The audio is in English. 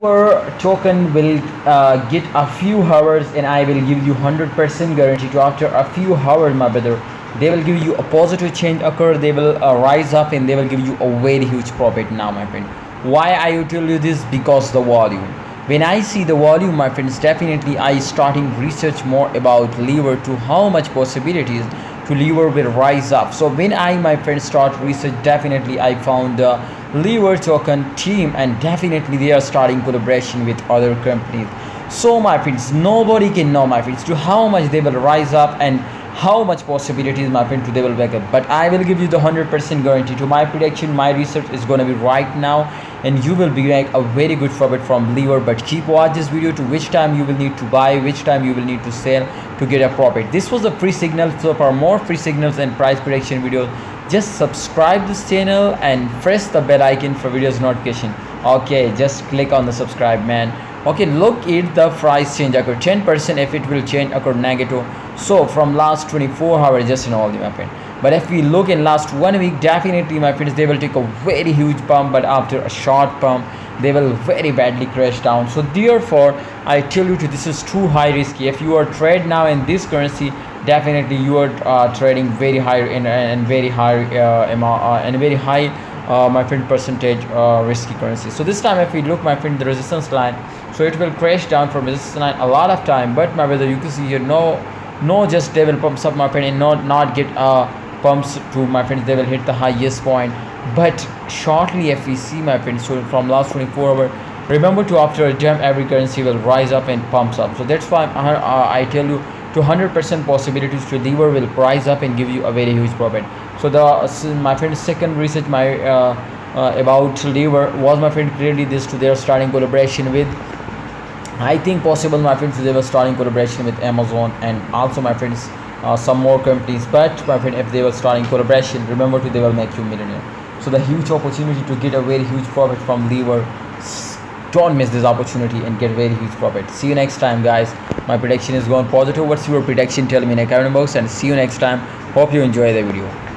Our token will get a few hours, and I will give you 100% guarantee to after a few hours, my brother, they will give you a positive change occur. They will rise up and they will give you a very huge profit. Now, my friend, why I tell you this? Because the volume. When I see the volume, my friends, definitely I starting research more about lever to how much possibilities to lever will rise up. So when I, my friends, start research, definitely I found the lever token team, and definitely they are starting collaboration with other companies. So my friends, nobody can know, my friends, to how much they will rise up and how much possibilities, my friend, to they will wake up. But I will give you the 100% guarantee to my prediction. My research is going to be right now, and you will be like a very good profit from lever. But keep watch this video to which time you will need to buy, which time you will need to sell to get a profit. This was a free signal. So for more free signals and price prediction videos, just subscribe this channel and press the bell icon for videos notification. Okay, just click on the subscribe, man. Okay, look at the price change occur 10% if it will change occur negative. So from last 24 hours, just in all the, my friend. But if we look in last 1 week, definitely, my friends, they will take a very huge pump, but after a short pump they will very badly crash down. So therefore I tell you to, this is too high risky. If you are trade now in this currency, definitely you are trading very high in and very high amount and very high, my friend, percentage risky currency. So this time if we look, my friend, the resistance line, so it will crash down from resistance line a lot of time. But my brother, you can see here, no just they will pumps up, my friend, and not get pumps to, my friends, they will hit the highest point. But shortly if we see, my friends, so from last 24 hours, remember to after a jump every currency will rise up and pumps up. So that's why I tell you to 100% possibilities to lever will rise up and give you a very huge profit. So my friend, second research my about lever was, my friend, clearly this to their starting collaboration with, I think possible, my friends, they were starting collaboration with Amazon and also, my friends, some more companies. But my friend, if they were starting collaboration, remember to they will make you millionaire. So the huge opportunity to get a very huge profit from lever, don't miss this opportunity and get very huge profit. See you next time, guys. My prediction is going positive. What's your prediction? Tell me in the comment box, and see you next time. Hope you enjoy the video.